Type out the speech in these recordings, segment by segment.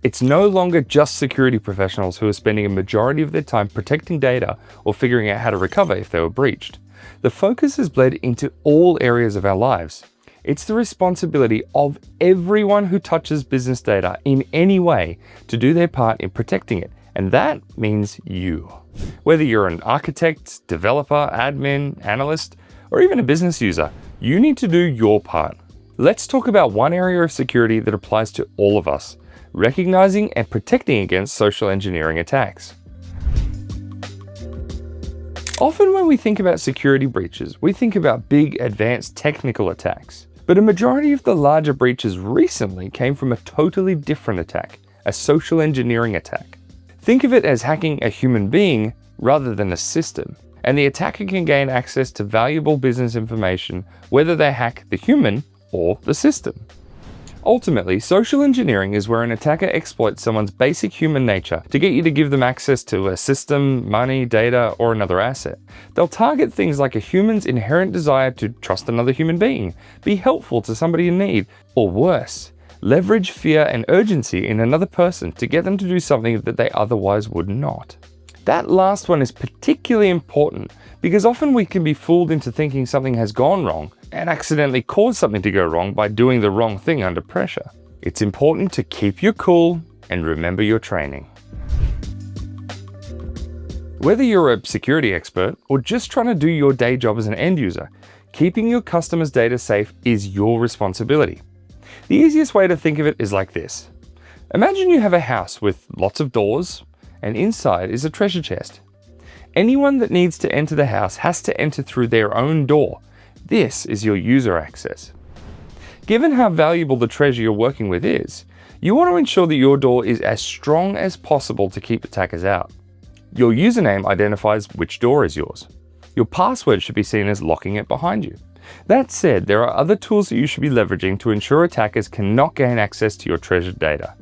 It's no longer just security professionals who are spending a majority of their time protecting data or figuring out how to recover if they were breached. The focus has bled into all areas of our lives. It's the responsibility of everyone who touches business data in any way to do their part in protecting it, and that means you. Whether you're an architect, developer, admin, analyst, or even a business user, you need to do your part. Let's talk about one area of security that applies to all of us: recognizing and protecting against social engineering attacks. Often when we think about security breaches, we think about big, advanced technical attacks. But a majority of the larger breaches recently came from a totally different attack, a social engineering attack. Think of it as hacking a human being rather than a system, and the attacker can gain access to valuable business information whether they hack the human or the system. Ultimately, social engineering is where an attacker exploits someone's basic human nature to get you to give them access to a system, money, data, or another asset. They'll target things like a human's inherent desire to trust another human being, be helpful to somebody in need, or worse, leverage fear and urgency in another person to get them to do something that they otherwise would not. That last one is particularly important because often we can be fooled into thinking something has gone wrong and accidentally cause something to go wrong by doing the wrong thing under pressure. It's important to keep your cool and remember your training. Whether you're a security expert or just trying to do your day job as an end user, keeping your customers' data safe is your responsibility. The easiest way to think of it is like this. Imagine you have a house with lots of doors, and inside is a treasure chest. Anyone that needs to enter the house has to enter through their own door. This is your user access. Given how valuable the treasure you're working with is, you want to ensure that your door is as strong as possible to keep attackers out. Your username identifies which door is yours. Your password should be seen as locking it behind you. That said, there are other tools that you should be leveraging to ensure attackers cannot gain access to your treasured data.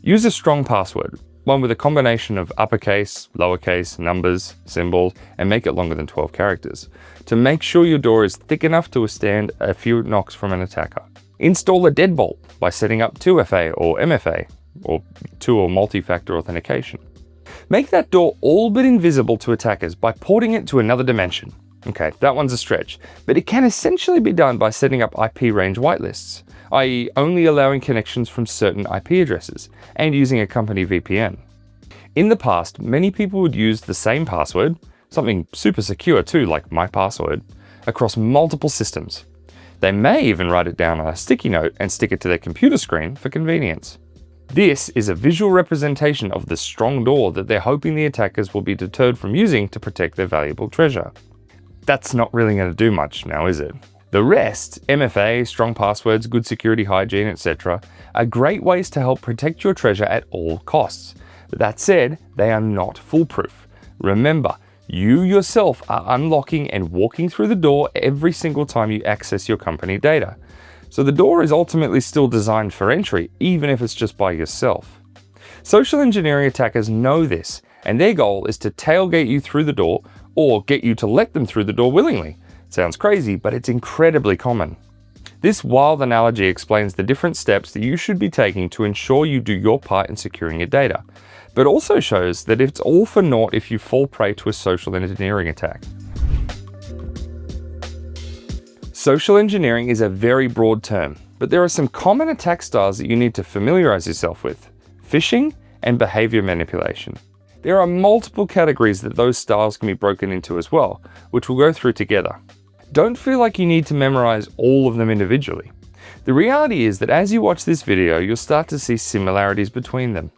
Use a strong password, one with a combination of uppercase, lowercase, numbers, symbols, and make it longer than 12 characters, to make sure your door is thick enough to withstand a few knocks from an attacker. Install a deadbolt by setting up 2FA or MFA, or two or multi-factor authentication. Make that door all but invisible to attackers by porting it to another dimension. Okay, that one's a stretch, but it can essentially be done by setting up IP range whitelists, i.e. only allowing connections from certain IP addresses, and using a company VPN. In the past, many people would use the same password, something super secure too, like my password, across multiple systems. They may even write it down on a sticky note and stick it to their computer screen for convenience. This is a visual representation of the strong door that they're hoping the attackers will be deterred from using to protect their valuable treasure. That's not really going to do much now, is it? The rest, MFA, strong passwords, good security hygiene, etc., are great ways to help protect your treasure at all costs. But that said, they are not foolproof. Remember, you yourself are unlocking and walking through the door every single time you access your company data. So the door is ultimately still designed for entry, even if it's just by yourself. Social engineering attackers know this, and their goal is to tailgate you through the door or get you to let them through the door willingly. Sounds crazy, but it's incredibly common. This wild analogy explains the different steps that you should be taking to ensure you do your part in securing your data, but also shows that it's all for naught if you fall prey to a social engineering attack. Social engineering is a very broad term, but there are some common attack styles that you need to familiarize yourself with: phishing and behavior manipulation. There are multiple categories that those styles can be broken into as well, which we'll go through together. Don't feel like you need to memorize all of them individually. The reality is that as you watch this video, you'll start to see similarities between them.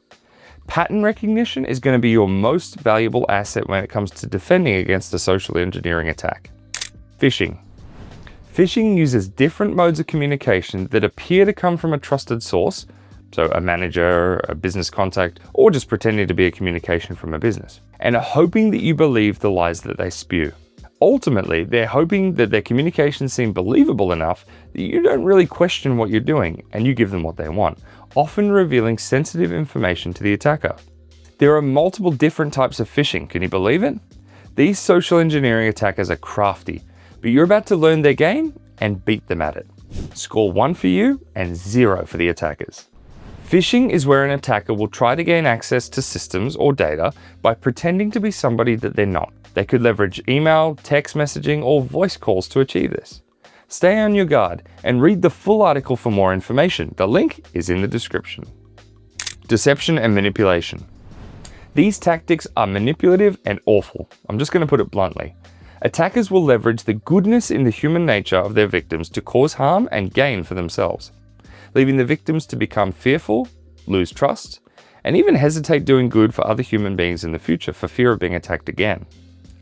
Pattern recognition is going to be your most valuable asset when it comes to defending against a social engineering attack. Phishing. Phishing uses different modes of communication that appear to come from a trusted source, so a manager, a business contact, or just pretending to be a communication from a business, and are hoping that you believe the lies that they spew. Ultimately, they're hoping that their communications seem believable enough that you don't really question what you're doing and you give them what they want, often revealing sensitive information to the attacker. There are multiple different types of phishing, can you believe it? These social engineering attackers are crafty, but you're about to learn their game and beat them at it. Score 1 for you and 0 for the attackers. Phishing is where an attacker will try to gain access to systems or data by pretending to be somebody that they're not. They could leverage email, text messaging, or voice calls to achieve this. Stay on your guard and read the full article for more information. The link is in the description. Deception and manipulation. These tactics are manipulative and awful. I'm just going to put it bluntly. Attackers will leverage the goodness in the human nature of their victims to cause harm and gain for themselves, leaving the victims to become fearful, lose trust, and even hesitate doing good for other human beings in the future for fear of being attacked again.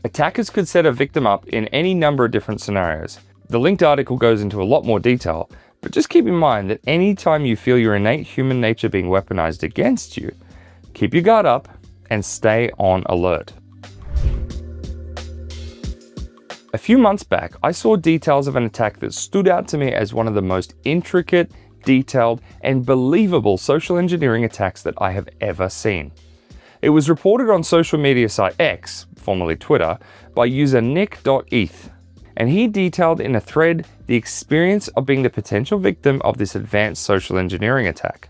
Attackers could set a victim up in any number of different scenarios. The linked article goes into a lot more detail, but just keep in mind that anytime you feel your innate human nature being weaponized against you, keep your guard up and stay on alert. A few months back, I saw details of an attack that stood out to me as one of the most intricate, detailed, and believable social engineering attacks that I have ever seen. It was reported on social media site X, formerly Twitter, by user nick.eth, and he detailed in a thread the experience of being the potential victim of this advanced social engineering attack.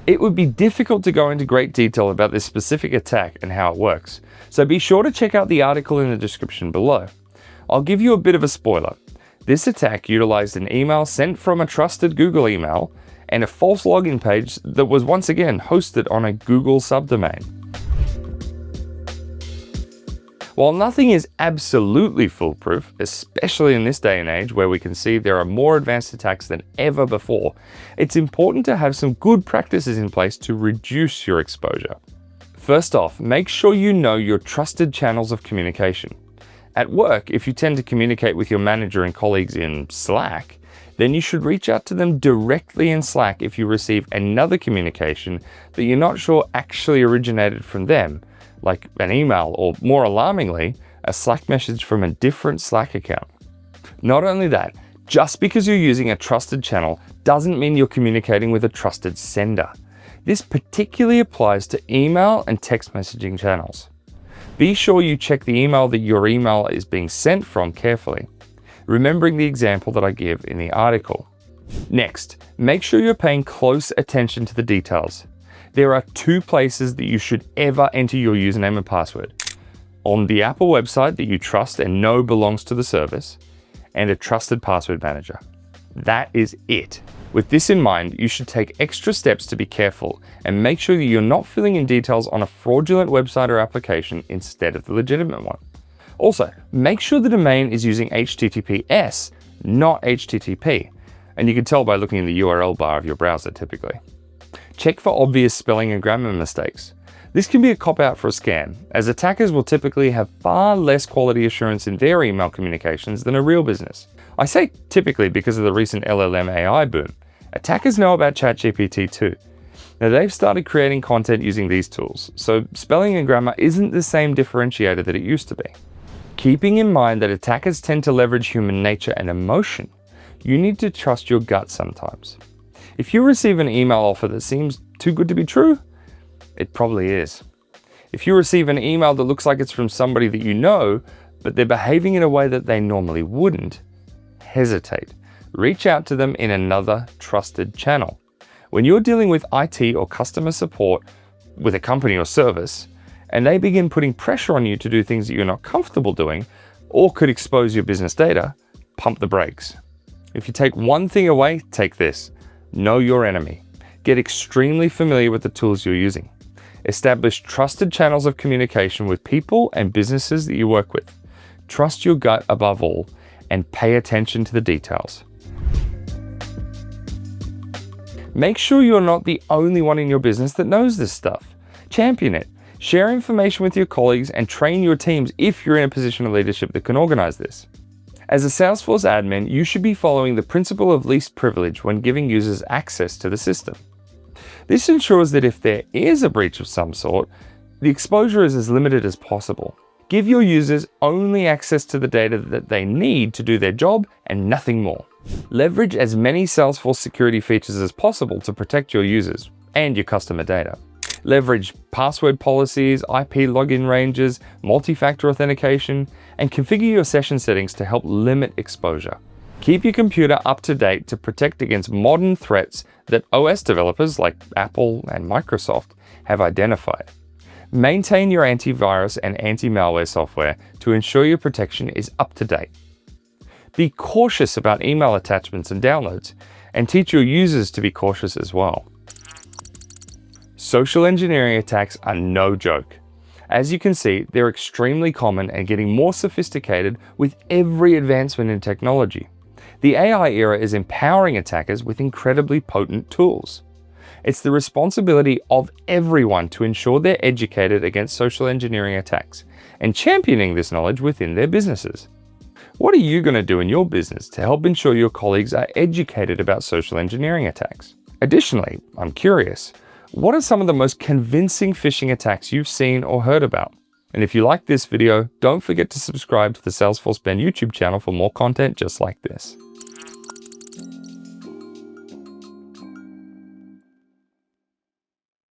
It would be difficult to go into great detail about this specific attack and how it works, so be sure to check out the article in the description below. I'll give you a bit of a spoiler. This attack utilized an email sent from a trusted Google email and a false login page that was once again hosted on a Google subdomain. While nothing is absolutely foolproof, especially in this day and age where we can see there are more advanced attacks than ever before, it's important to have some good practices in place to reduce your exposure. First off, make sure you know your trusted channels of communication. At work, if you tend to communicate with your manager and colleagues in Slack, then you should reach out to them directly in Slack if you receive another communication that you're not sure actually originated from them, like an email or, more alarmingly, a Slack message from a different Slack account. Not only that, just because you're using a trusted channel doesn't mean you're communicating with a trusted sender. This particularly applies to email and text messaging channels. Be sure you check the email that your email is being sent from carefully, remembering the example that I give in the article. Next, make sure you're paying close attention to the details. There are two places that you should ever enter your username and password: on the Apple website that you trust and know belongs to the service, and a trusted password manager. That is it. With this in mind, you should take extra steps to be careful and make sure that you're not filling in details on a fraudulent website or application instead of the legitimate one. Also, make sure the domain is using HTTPS, not HTTP, and you can tell by looking in the URL bar of your browser typically. Check for obvious spelling and grammar mistakes. This can be a cop-out for a scam, as attackers will typically have far less quality assurance in their email communications than a real business. I say typically because of the recent LLM AI boom. Attackers know about ChatGPT too. Now they've started creating content using these tools, so spelling and grammar isn't the same differentiator that it used to be. Keeping in mind that attackers tend to leverage human nature and emotion, you need to trust your gut sometimes. If you receive an email offer that seems too good to be true, it probably is. If you receive an email that looks like it's from somebody that you know, but they're behaving in a way that they normally wouldn't, hesitate. Reach out to them in another trusted channel. When you're dealing with IT or customer support with a company or service, and they begin putting pressure on you to do things that you're not comfortable doing, or could expose your business data, pump the brakes. If you take one thing away, take this: know your enemy. Get extremely familiar with the tools you're using. Establish trusted channels of communication with people and businesses that you work with. Trust your gut above all, and pay attention to the details. Make sure you're not the only one in your business that knows this stuff. Champion it. Share information with your colleagues and train your teams if you're in a position of leadership that can organize this. As a Salesforce admin, you should be following the principle of least privilege when giving users access to the system. This ensures that if there is a breach of some sort, the exposure is as limited as possible. Give your users only access to the data that they need to do their job and nothing more. Leverage as many Salesforce security features as possible to protect your users and your customer data. Leverage password policies, IP login ranges, multi-factor authentication, and configure your session settings to help limit exposure. Keep your computer up to date to protect against modern threats that OS developers like Apple and Microsoft have identified. Maintain your antivirus and anti-malware software to ensure your protection is up to date. Be cautious about email attachments and downloads, and teach your users to be cautious as well. Social engineering attacks are no joke. As you can see, they're extremely common and getting more sophisticated with every advancement in technology. The AI era is empowering attackers with incredibly potent tools. It's the responsibility of everyone to ensure they're educated against social engineering attacks and championing this knowledge within their businesses. What are you going to do in your business to help ensure your colleagues are educated about social engineering attacks? Additionally, I'm curious, what are some of the most convincing phishing attacks you've seen or heard about? And if you like this video, don't forget to subscribe to the Salesforce Ben YouTube channel for more content just like this.